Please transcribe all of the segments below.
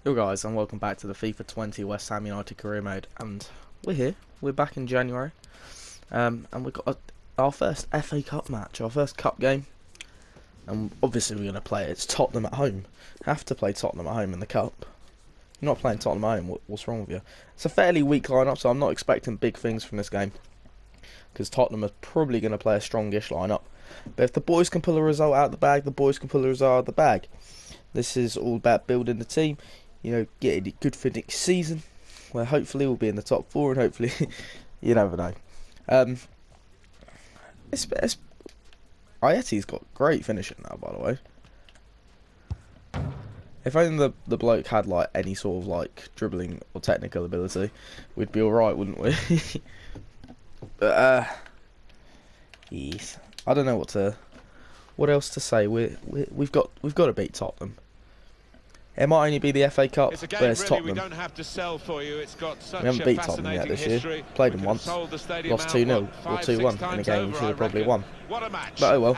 Yo guys, and welcome back to the FIFA 20 West Ham United career mode, and we're here, we're back in January, and we've got our first FA Cup match, our first cup game, and obviously we're going to play it. It's Tottenham at home. Have to play Tottenham at home in the cup. You're not playing Tottenham at home, what's wrong with you? It's a fairly weak lineup, so I'm not expecting big things from this game, because Tottenham are probably going to play a strongish lineup, but if the boys can pull a result out of the bag, the boys can pull a result out of the bag. This is all about building the team. You know, getting it good for next season, where hopefully we'll be in the top four, and hopefully, you never know. Ayeti's got great finishing now, by the way. If only the bloke had like any sort of like dribbling or technical ability, we'd be all right, wouldn't we? But yes, I don't know what else to say. We've got to beat Tottenham. It might only be the FA Cup, but it's Tottenham. We haven't beat Tottenham yet this year. Played them once, lost 2-0 or 2-1 in a game we should have probably won. But oh well.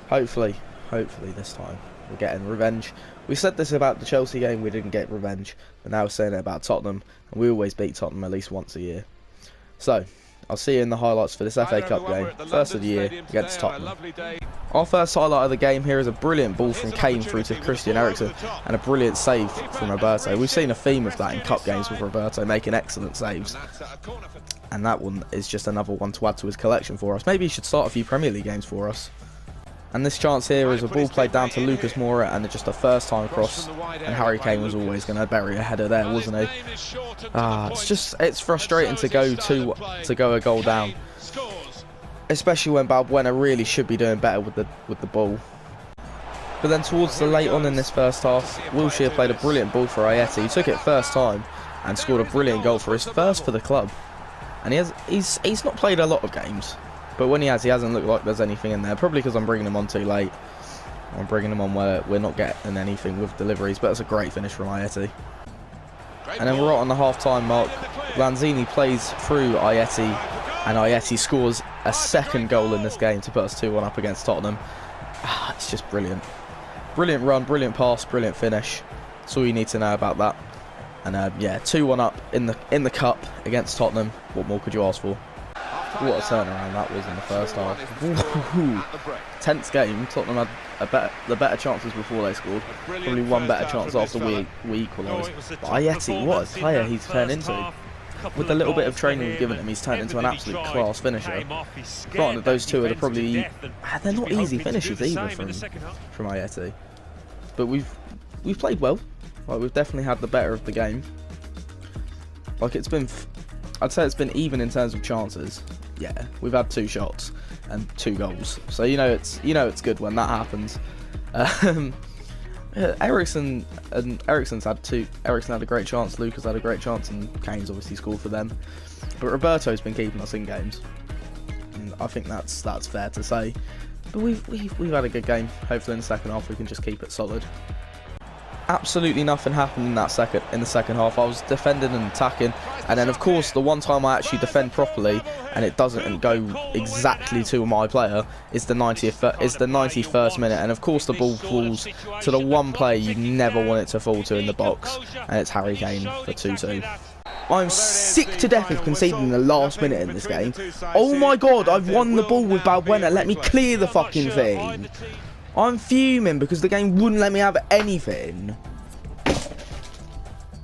Hopefully this time we're getting revenge. We said this about the Chelsea game, we didn't get revenge, but now we're saying it about Tottenham, and we always beat Tottenham at least once a year. So, I'll see you in the highlights for this FA Cup game, first of the year against Tottenham. Our first highlight of the game here is a brilliant ball from Kane through to Christian Eriksen, and a brilliant save from Roberto. We've seen a theme of that in cup games with Roberto making excellent saves, and that one is just another one to add to his collection for us. Maybe he should start a few Premier League games for us. And this chance here is a ball played down to Lucas Moura, and just a first time cross, and Harry Kane was always going to bury a header there, wasn't he? It's frustrating to go a goal down, especially when Balbuena really should be doing better with the ball. But then towards the late on in this first half, Wilshere played a brilliant ball for Ayeti. He took it first time and scored a brilliant goal for his first for the club. And he's not played a lot of games, but when he hasn't looked like there's anything in there. Probably because I'm bringing him on too late. I'm bringing him on where we're not getting anything with deliveries, but it's a great finish from Ayeti. And then we're right on the half-time mark. Lanzini plays through Ayeti, and Ayeti scores a second goal in this game to put us 2-1 up against Tottenham. It's just brilliant. Brilliant run, brilliant pass, brilliant finish. That's all you need to know about that. And yeah, 2-1 up in the cup against Tottenham. What more could you ask for? What a turnaround that was in the first half. Tense game. Tottenham had the better chances before they scored. Probably one better chance after we equalised. But Ayeti, what a player he's turned into. With the little bit of training we've given him, he's turned into an absolute class finisher. Granted, those two are probably... They're not easy finishes either from Ayeti. But we've played well. Like, we've definitely had the better of the game. Like, I'd say it's been even in terms of chances. Yeah, we've had 2 shots and 2 goals, so you know it's good when that happens. Eriksen's had 2. Eriksen had a great chance, Lucas had a great chance, and Kane's obviously scored for them. But Roberto's been keeping us in games, and I think that's fair to say. But we've had a good game. Hopefully in the second half we can just keep it solid. Absolutely nothing happened in the second half. I was defending and attacking, and then of course the one time I actually defend properly and it doesn't go exactly to my player is the 91st minute, and of course the ball falls to the one player you never want it to fall to in the box, and it's Harry Kane for 2-2. I'm sick to death of conceding the last minute in this game. Oh my god, I've won the ball with Balbuena. Let me clear the fucking thing. I'm fuming because the game wouldn't let me have anything.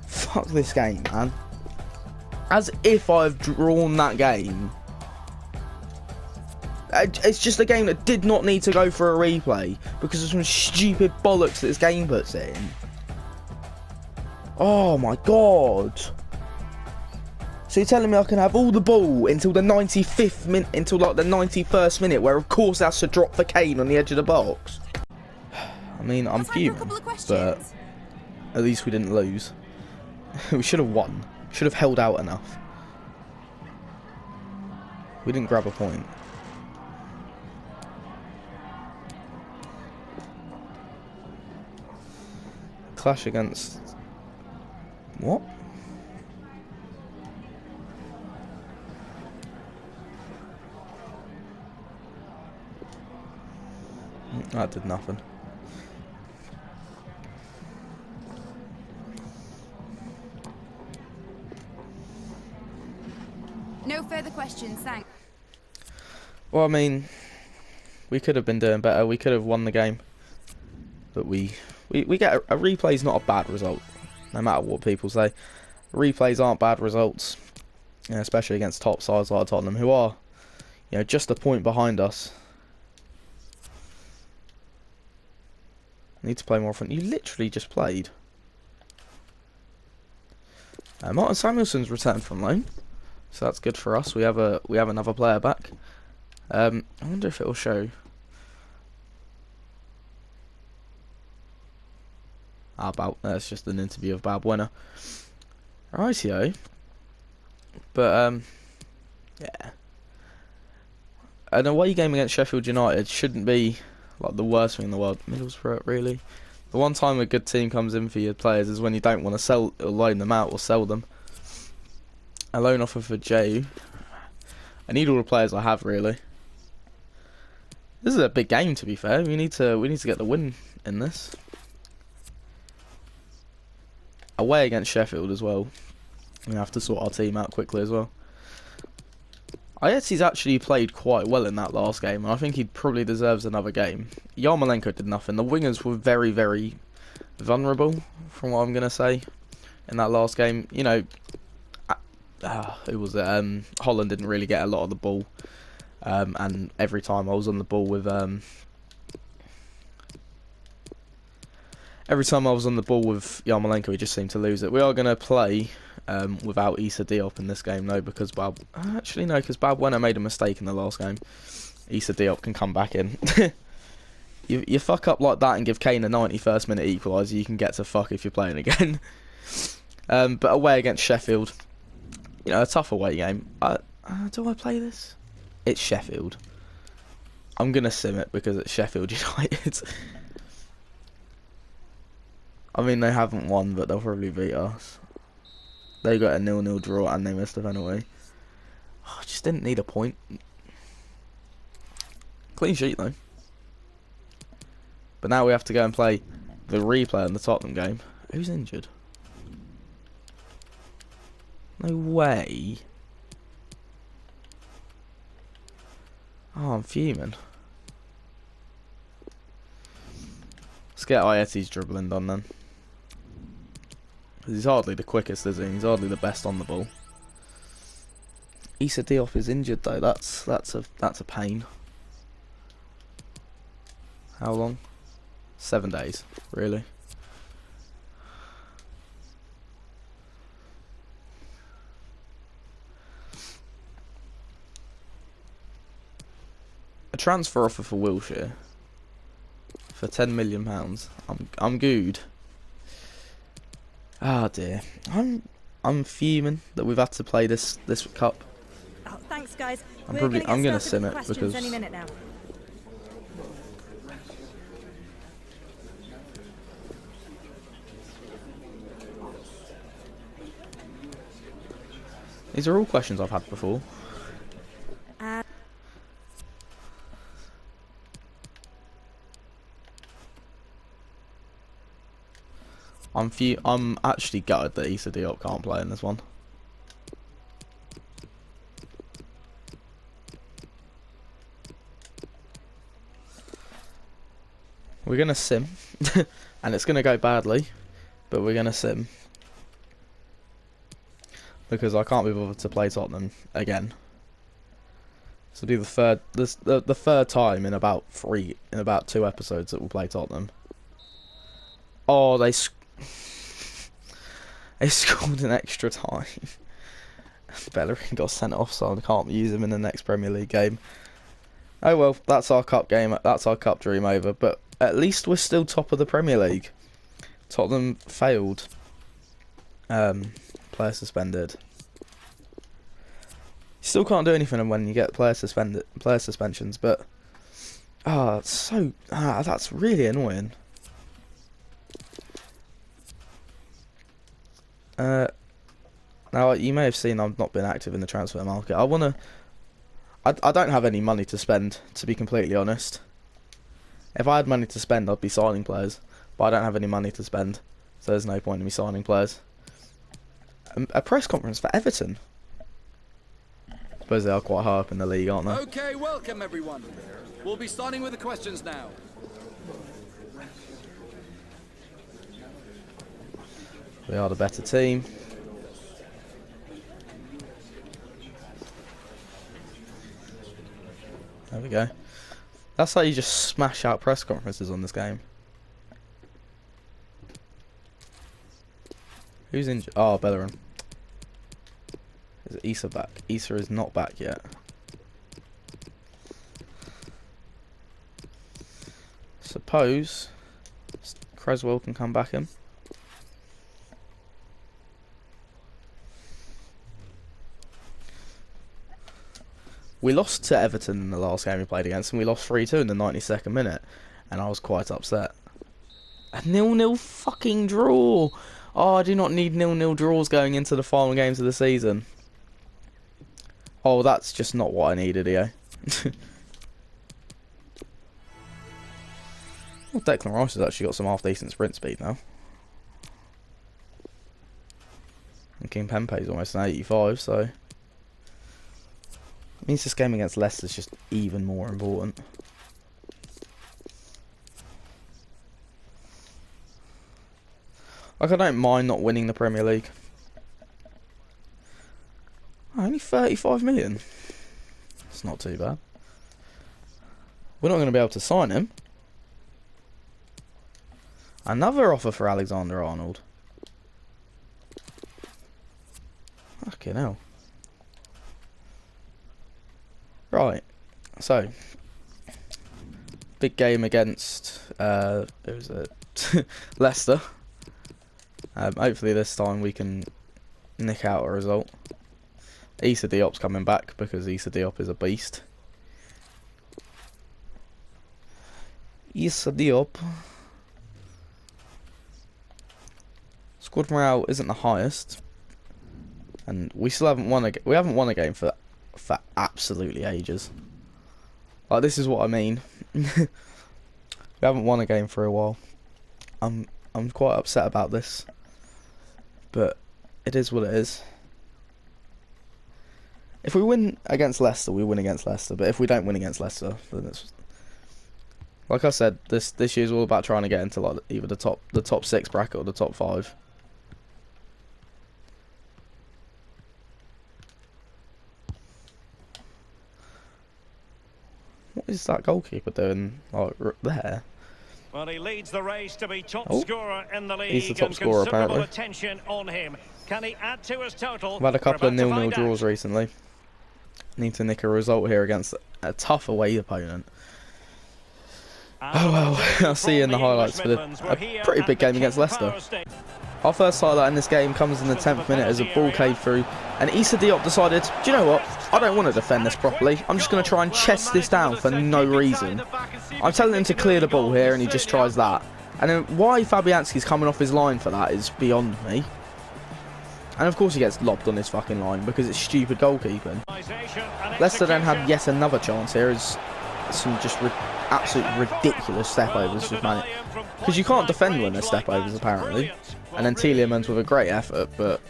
Fuck this game, man. As if I've drawn that game. It's just a game that did not need to go for a replay because of some stupid bollocks that this game puts in. Oh my god. So you're telling me I can have all the ball until the 95th minute, until like the 91st minute, where of course it has to drop for Kane on the edge of the box. I mean, I'm fuming, but at least we didn't lose. We should have won. Should have held out enough. We didn't grab a point. Clash against... What? That did nothing. No further questions, thanks. Well, I mean, we could have been doing better. We could have won the game. But we get a replay's not a bad result, no matter what people say. Replays aren't bad results, you know, especially against top sides like Tottenham, who are, you know, just a point behind us. Need to play more often. You literally just played. Martin Samuelson's returned from loan, so that's good for us. We have another player back. I wonder if it will show. That's just an interview of Balbuena. Rightio. But yeah. An away game against Sheffield United shouldn't be like the worst thing in the world. Middlesbrough, really. The one time a good team comes in for your players is when you don't want to sell or loan them out or sell them. A loan offer for Jay. I need all the players I have, really. This is a big game, to be fair. We need to get the win in this. Away against Sheffield as well. We have to sort our team out quickly as well. Ayete's actually played quite well in that last game, and I think he probably deserves another game. Yarmolenko did nothing. The wingers were very, very vulnerable, from what I'm going to say, in that last game. You know, who was it? Holland didn't really get a lot of the ball, and every time I was on the ball with Yarmolenko, he just seemed to lose it. We are going to play without Issa Diop in this game, though, because because Balbuena made a mistake in the last game. Issa Diop can come back in. you fuck up like that and give Kane a 91st minute equaliser, you can get to fuck if you're playing again. But away against Sheffield, you know, a tough away game. Do I play this? It's Sheffield. I'm going to sim it because it's Sheffield United. I mean, they haven't won, but they'll probably beat us. They got a 0-0 draw and they missed a penalty. Oh, I just didn't need a point. Clean sheet, though. But now we have to go and play the replay in the Tottenham game. Who's injured? No way. Oh, I'm fuming. Let's get Ayete's dribbling done then. Because he's hardly the quickest, is he? He's hardly the best on the ball. Issa Diop is injured though. That's a pain. How long? 7 days, really. A transfer offer for Wilshere for £10 million. I'm good. Ah, dear. I'm fuming that we've had to play this cup. Oh, thanks, guys. I'm gonna sim it because any minute now. these are all questions I've had before. I'm actually gutted that Issa Diop can't play in this one. We're gonna sim, and it's gonna go badly, but we're gonna sim because I can't be bothered to play Tottenham again. This will be the third time in about 2 episodes that we'll play Tottenham. Oh, they scored an extra time. Bellerin got sent off, so I can't use him in the next Premier League game. Oh well, that's our cup game. That's our cup dream over. But at least we're still top of the Premier League. Tottenham failed. Player suspended. You still can't do anything when you get player suspensions. But that's really annoying. Now you may have seen I've not been active in the transfer market. I don't have any money to spend, to be completely honest. If I had money to spend, I'd be signing players, but I don't have any money to spend, so there's no point in me signing players. A press conference for Everton. suppose they are quite high up in the league, aren't they? Okay, welcome everyone. We'll be starting with the questions now. We are the better team. There we go. That's how you just smash out press conferences on this game. Who's injured? Oh, Bellerin. Is Issa back? Issa is not back yet. Suppose Creswell can come back in. We lost to Everton in the last game we played against, and we lost 3-2 in the 92nd minute, and I was quite upset. A 0-0 fucking draw! Oh, I do not need 0-0 draws going into the final games of the season. Oh, that's just not what I needed here. Well, Declan Rice has actually got some half-decent sprint speed now. And King Pempe's almost an 85, so... It means this game against Leicester is just even more important. Like, I don't mind not winning the Premier League. Oh, only 35 million. It's not too bad. We're not going to be able to sign him. Another offer for Alexander-Arnold. Fucking hell. Right, so big game against Leicester. Hopefully this time we can nick out a result. Issa Diop's coming back because Issa Diop is a beast. Issa Diop. Squad morale isn't the highest, and we still haven't won a game for absolutely ages. Like, this is what I mean. We haven't won a game for a while. I'm quite upset about this, but it is what it is. If we win against Leicester, we win against Leicester. But if we don't win against Leicester, then it's, like I said, this year's all about trying to get into like either the top 6 bracket or the top 5. What is that goalkeeper doing, like, there? Well, he leads the race to be top scorer in the league. He's the top scorer, apparently. Attention on him. Can he add to his total? We've had a couple of 0-0 draws recently. Need to nick a result here against a tough away opponent. Oh well, I'll see you in the highlights for a pretty big game against Leicester. Our first highlight in this game comes in the 10th minute as a ball came through, and Issa Diop decided, do you know what, I don't want to defend this properly, I'm just going to try and chest this down for no reason. I'm telling him to clear the ball here and he just tries that. And then why Fabianski's coming off his line for that is beyond me. And of course he gets lobbed on his fucking line because it's stupid goalkeeping. Leicester then had yet another chance here as some just absolute ridiculous step-overs just managed. Because you can't defend when there's step-overs apparently. And then Tielemans with a great effort, but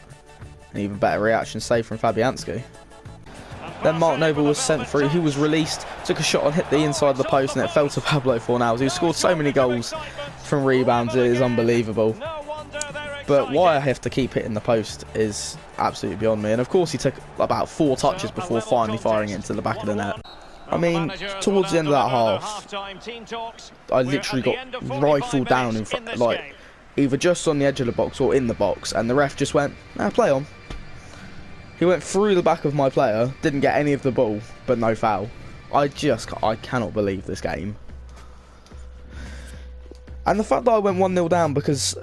an even better reaction saved from Fabianski. Then Mark Noble was sent through, he was released, took a shot and hit the inside of the post and it fell to Pablo Fornals, who scored so many goals from rebounds, it is unbelievable. But why I have to keep hitting the post is absolutely beyond me. And of course he took about 4 touches before finally firing it into the back of the net. I mean, towards the end of that half, I literally got rifled down in front, like, either just on the edge of the box or in the box, and the ref just went, nah, play on. He went through the back of my player, didn't get any of the ball, but no foul. I cannot believe this game. And the fact that I went 1-0 down because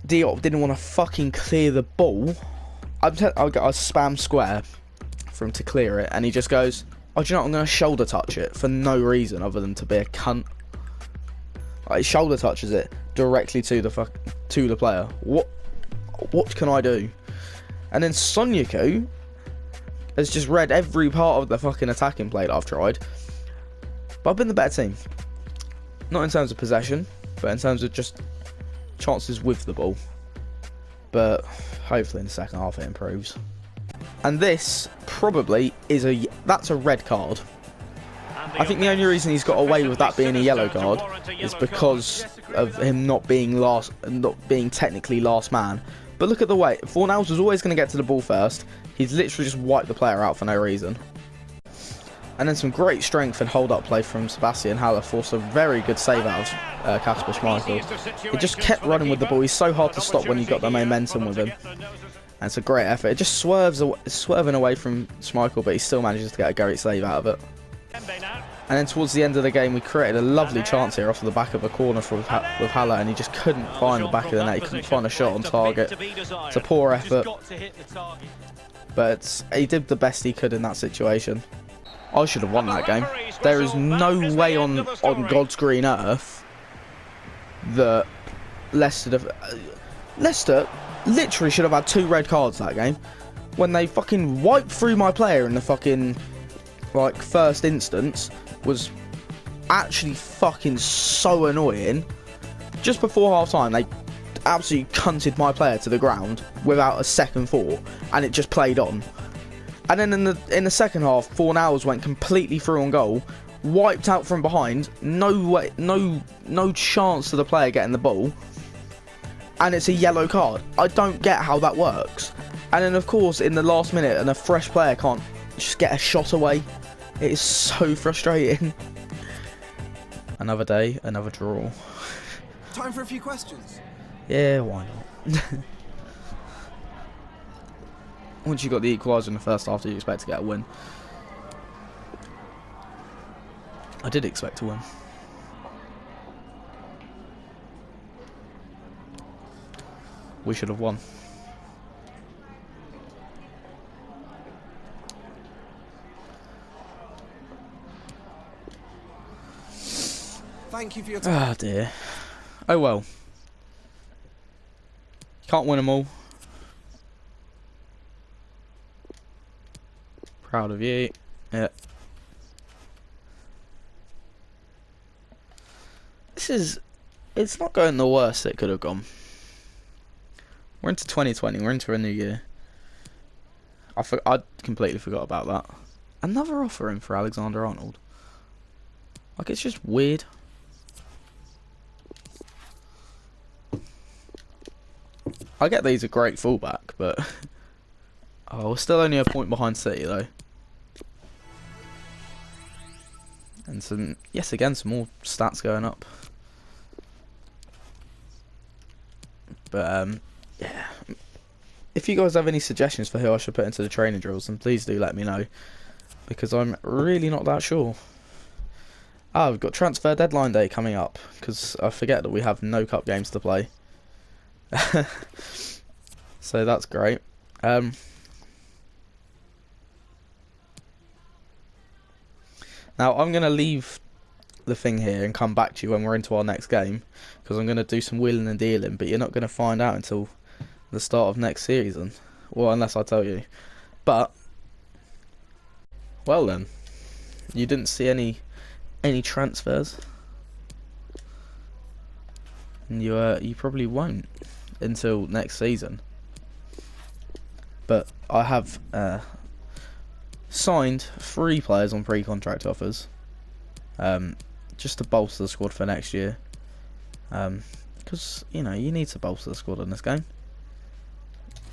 Diop didn't want to fucking clear the ball, I spam square for him to clear it, and he just goes, oh, do you know what, I'm going to shoulder touch it for no reason other than to be a cunt. Like, shoulder touches it directly to the player. What can I do? And then Sonyaku has just read every part of the fucking attacking play that I've tried. But I've been the better team. Not in terms of possession, but in terms of just chances with the ball. But hopefully in the second half it improves. And this probably is that's a red card. I think the only reason he's got away with that being a yellow card is because of him not being technically last man. But look at the way Fornals was always going to get to the ball first. He's literally just wiped the player out for no reason. And then some great strength and hold-up play from Sebastian Haller forced a very good save out of Kasper Schmeichel. He just kept running with the ball. He's so hard to stop when you've got the momentum with him. And it's a great effort. It just swerving away from Schmeichel, but he still manages to get a great save out of it. And then towards the end of the game, we created a lovely chance here off the back of a corner with Haller, and he just couldn't find the back of the net. He couldn't find a shot on target. It's a poor effort, but he did the best he could in that situation. I should have won that game. There is no way on God's green earth that Leicester literally should have had 2 red cards that game when they fucking wiped through my player in the fucking first instance. Was actually fucking so annoying. Just before half time, they absolutely cunted my player to the ground without a second thought, and it just played on. And then in the second half, Fornals went completely through on goal, wiped out from behind, no chance to the player getting the ball, and it's a yellow card. I don't get how that works. And then of course in the last minute, and a fresh player can't just get a shot away. It is so frustrating. Another day, another draw. Time for a few questions. Yeah, why not? Once you got the equaliser in the first half, do you expect to get a win? I did expect to win. We should have won. Thank you for your time. Oh dear. Oh well. Can't win them all. Proud of you. Yeah. It's not going the worst it could have gone. We're into 2020, we're into a new year. I completely forgot about that. Another offer in for Alexander-Arnold. It's just weird. I get that he's a great fullback, but we're still only a point behind City though. And some more stats going up. But yeah. If you guys have any suggestions for who I should put into the training drills, then please do let me know, because I'm really not that sure. We've got transfer deadline day coming up, because I forget that we have no cup games to play. So that's great. Now I'm going to leave the thing here and come back to you when we're into our next game, because I'm going to do some wheeling and dealing, but you're not going to find out until the start of next season. Well, unless I tell you. But well then, you didn't see any transfers, and you probably won't until next season. But I have signed 3 players on pre-contract offers, just to bolster the squad for next year, because you need to bolster the squad in this game.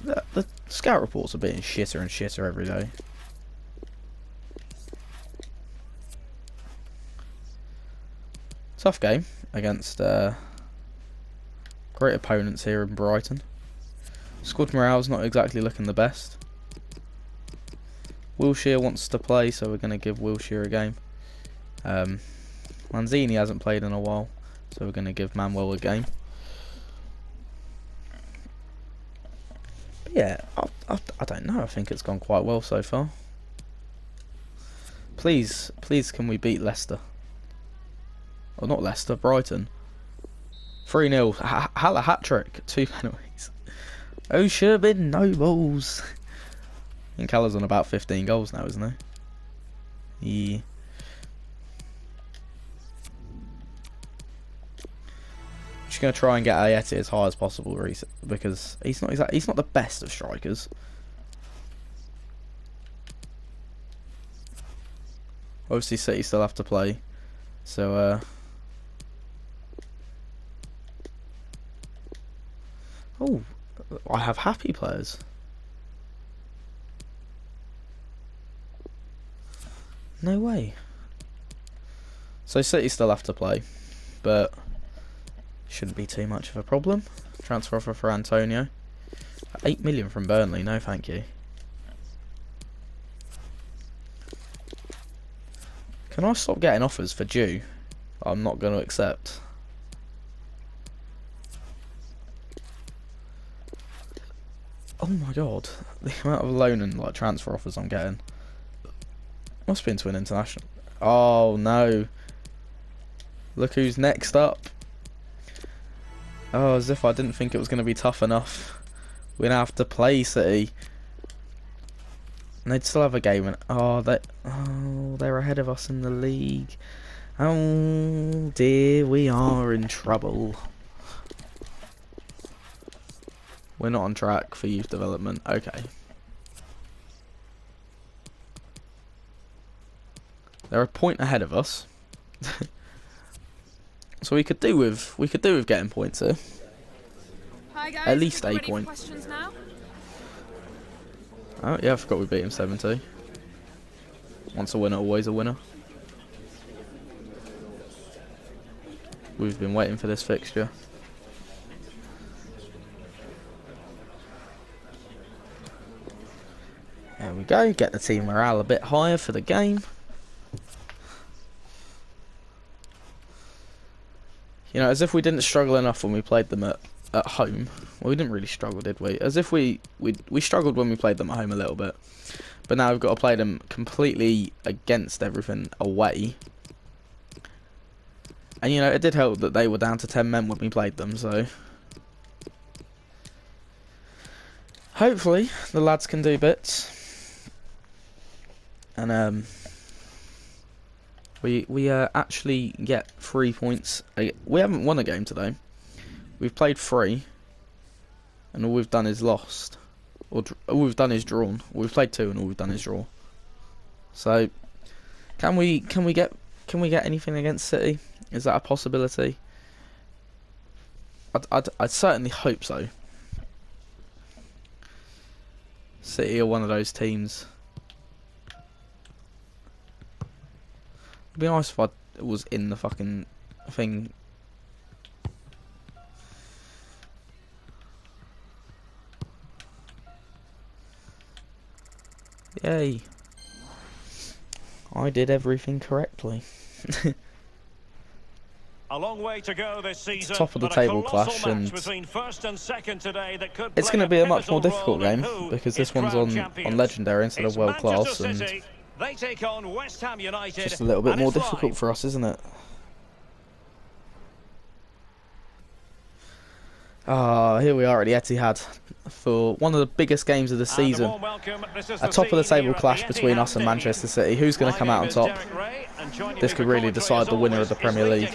The scout reports are being shitter and shitter every day. Tough game against great opponents here in Brighton. Squad morale's not exactly looking the best. Wilshere wants to play, so we're going to give Wilshere a game. Lanzini hasn't played in a while, so we're going to give Manuel a game. But yeah, I don't know. I think it's gone quite well so far. Please, can we beat Leicester? Or not Leicester, Brighton. 3-0. Haller hat-trick. 2 penalties. Oh, should have been no balls. I think Haller's on about 15 goals now, isn't he? Yeah. Just going to try and get Ayeti as high as possible, because he's not the best of strikers. Obviously, City still have to play. So, oh, I have happy players. No way. So City still have to play, but shouldn't be too much of a problem. Transfer offer for Antonio. 8 million from Burnley, no thank you. Can I stop getting offers for Jew? I'm not going to accept. Oh my god, the amount of loan and like transfer offers I'm getting. Must be into an international. Oh no. Look who's next up. Oh, as if I didn't think it was going to be tough enough. We're going to have to play City. And they'd still have a game. And they're ahead of us in the league. Oh dear, we are in trouble. We're not on track for youth development. Okay. They're a point ahead of us. So we could do with getting points here. Hi guys, at least 8 ready for points. questions now? Oh yeah, I forgot we beat him 7-2. Once a winner, always a winner. We've been waiting for this fixture. There we go, get the team morale a bit higher for the game. You know, as if we didn't struggle enough when we played them at home. Well, we didn't really struggle, did we? As if we struggled when we played them at home a little bit. But now we've got to play them completely against everything away. And, you know, it did help that they were down to 10 men when we played them, so... hopefully, the lads can do bits. And, we actually get 3 points. We haven't won a game today. We've played 3, and all we've done is lost, or all we've done is drawn. We've played 2, and all we've done is draw. So, can we get anything against City? Is that a possibility? I'd certainly hope so. City are one of those teams. It'd be nice if I was in the fucking thing. Yay. I did everything correctly. A long way to go this season. Top of the table clash, and first and second today that could it's going to be a much more difficult game because this one's on legendary instead of world class, and they take on West Ham United. just a little bit more difficult for us, isn't it? Ah, here we are at the Etihad for one of the biggest games of the season. A top of the table clash between us and Manchester City. Who's going to come out on top? This could really decide the winner of the Premier League.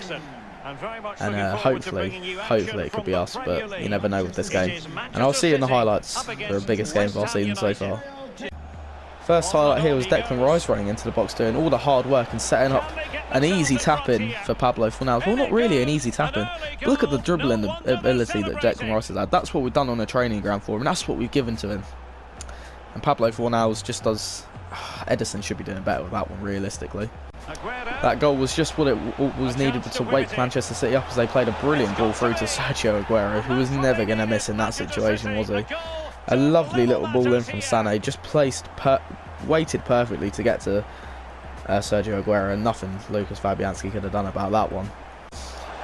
And hopefully it could be us, but you never know with this game. And I'll see you in the highlights for the biggest game of our season so far. First highlight here was Declan Rice running into the box, doing all the hard work and setting up an easy tap-in for Pablo Fornals. Well, not really an easy tap-in. Look at the dribbling ability that Declan Rice has had. That's what we've done on the training ground for him, and that's what we've given to him. And Pablo Fornals just does... Edison should be doing better with that one, realistically. That goal was just what it was needed to wake Manchester City up, as they played a brilliant ball through to Sergio Aguero, who was never going to miss in that situation, was he? A lovely little ball in from Sané, just weighted perfectly to get to Sergio Aguero, and nothing Lucas Fabianski could have done about that one.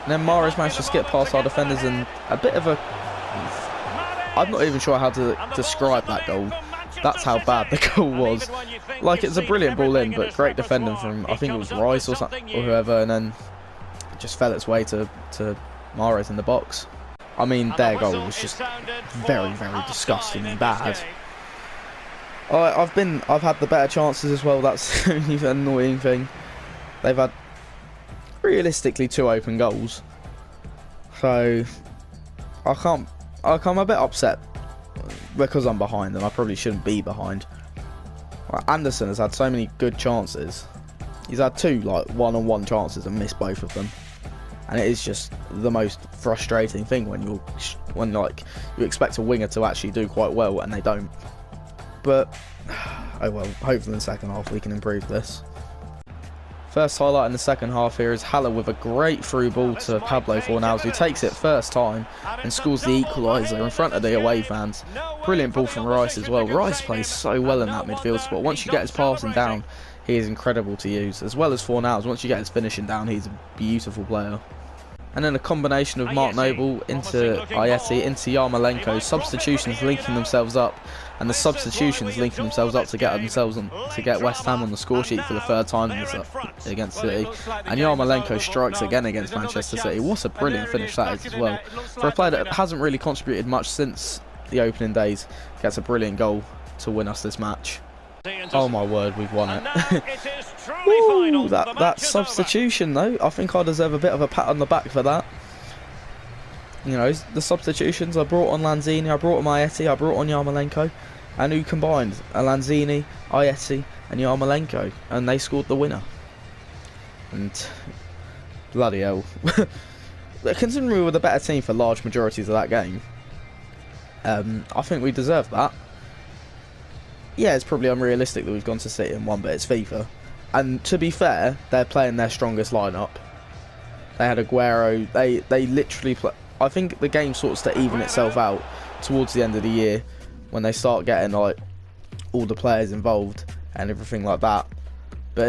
And then Mahrez managed to skip past our defenders, and a bit of a... I'm not even sure how to describe that goal. That's how bad the goal was. Like, it's a brilliant ball in, but great defending from, I think it was Rice or something, or whoever, and then it just fell its way to Mahrez in the box. I mean, their goal was just very, very disgustingly bad. I've had the better chances as well. That's the only annoying thing. They've had realistically 2 open goals, so I'm a bit upset because I'm behind, and I probably shouldn't be behind. Anderson has had so many good chances, He's had two like one-on-one chances and missed both of them, and it is just the most frustrating thing when you expect a winger to actually do quite well and they don't. But oh well, hopefully in the second half we can improve this. First highlight in the second half here is Haller with a great through ball to Pablo Fornals, who takes it first time and scores the equaliser in front of the away fans. Brilliant ball from Rice as well. Rice plays so well in that midfield spot. Once you get his passing down, he is incredible to use, as well as Fornals. Once you get his finishing down, he's a beautiful player. And then a combination of Mark Noble into Ayeti into Yarmolenko, substitutions linking themselves up, and the substitutions linking themselves up to get West Ham on the score sheet for the third time against City. And Yarmolenko strikes again against Manchester City. What a brilliant finish that is as well. For a player that hasn't really contributed much since the opening days, gets a brilliant goal to win us this match. Oh my word, we've won it. Ooh, that substitution though, I think I deserve a bit of a pat on the back for that. You know, the substitutions, I brought on Lanzini, I brought on Ayeti, I brought on Yarmolenko, and who combined? Lanzini, Ayeti and Yarmolenko, and they scored the winner. And bloody hell. Considering we were the better team for large majorities of that game, I think we deserve that. Yeah, it's probably unrealistic that we've gone to City and won, but it's FIFA. And to be fair, they're playing their strongest lineup. They had Aguero. They literally play. I think the game sorts to even itself out towards the end of the year when they start getting like all the players involved and everything like that. But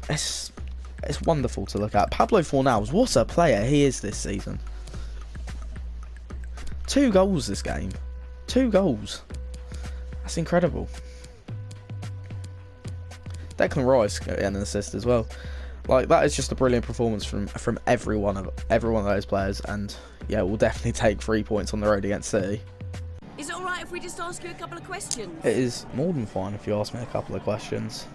it's wonderful to look at. Pablo Fornals, what a player he is this season. 2 goals this game. 2 goals. That's incredible. Declan Rice getting an assist as well. Like, that is just a brilliant performance from every one of those players. And yeah, we'll definitely take 3 points on the road against City. Is it alright if we just ask you a couple of questions? It is more than fine if you ask me a couple of questions.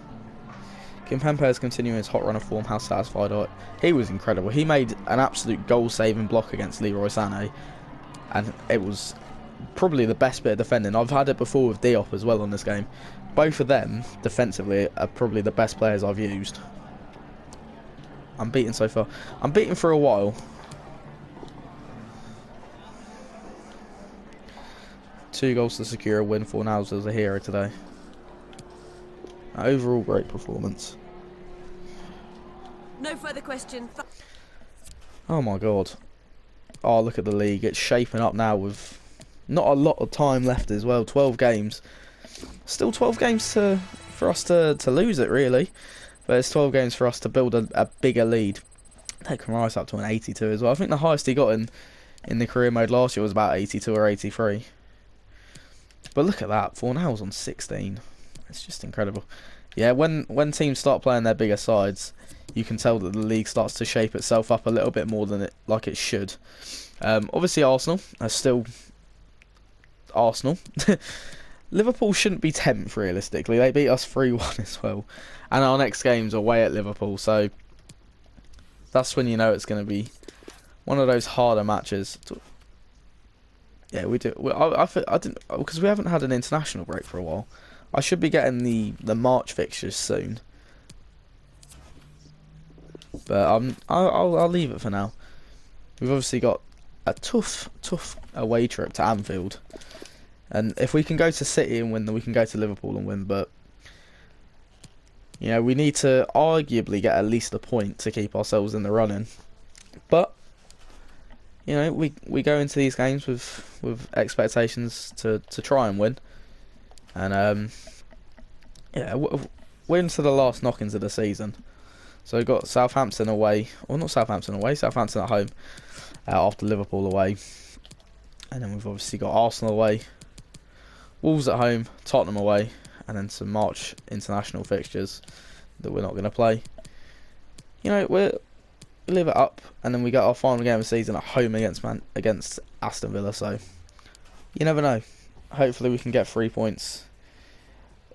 Kimpembe is continuing his hot run of form. How satisfied are you? He was incredible. He made an absolute goal-saving block against Leroy Sané, and it was probably the best bit of defending. I've had it before with Diop as well on this game. Both of them defensively are probably the best players I've used. I'm beaten so far. I'm beaten for a while. Two goals to secure a win. Fornals as a hero today. Overall great performance. No further questions. Oh my god. Oh, look at the league. It's shaping up now with not a lot of time left as well. 12 games. Still 12 games for us to lose it, really. But it's 12 games for us to build a bigger lead. Taking Rice up to an 82 as well. I think the highest he got in the career mode last year was about 82 or 83. But look at that. Fornals on 16. It's just incredible. Yeah, when teams start playing their bigger sides, you can tell that the league starts to shape itself up a little bit more than it should. Obviously, Arsenal are still Arsenal. Liverpool shouldn't be 10th realistically. They beat us 3-1 as well, and our next game's away at Liverpool, so that's when you know it's going to be one of those harder matches. Yeah, we do. I didn't, because we haven't had an international break for a while. I should be getting the March fixtures soon, but I'll leave it for now. We've obviously got a tough away trip to Anfield, and if we can go to City and win, then we can go to Liverpool and win. But you know, we need to arguably get at least a point to keep ourselves in the running. But you know, we go into these games with expectations to try and win. And yeah, we're into the last knock-ins of the season. So we've got Southampton away, or not Southampton away, Southampton at home after Liverpool away. And then we've obviously got Arsenal away, Wolves at home, Tottenham away, and then some March international fixtures that we're not going to play. You know, we live it up, and then we got our final game of the season at home against Aston Villa. So you never know. Hopefully we can get 3 points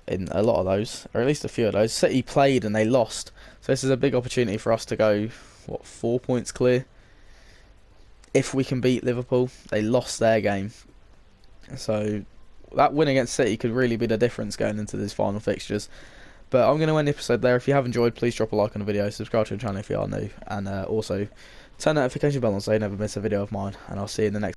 in a lot of those, or at least a few of those. City played and they lost, so this is a big opportunity for us to go 4 points clear. If we can beat Liverpool, they lost their game, so that win against City could really be the difference going into these final fixtures. But I'm going to end the episode there. If you have enjoyed, please drop a like on the video, subscribe to the channel if you are new, and also turn the notification bell on so you never miss a video of mine. And I'll see you in the next.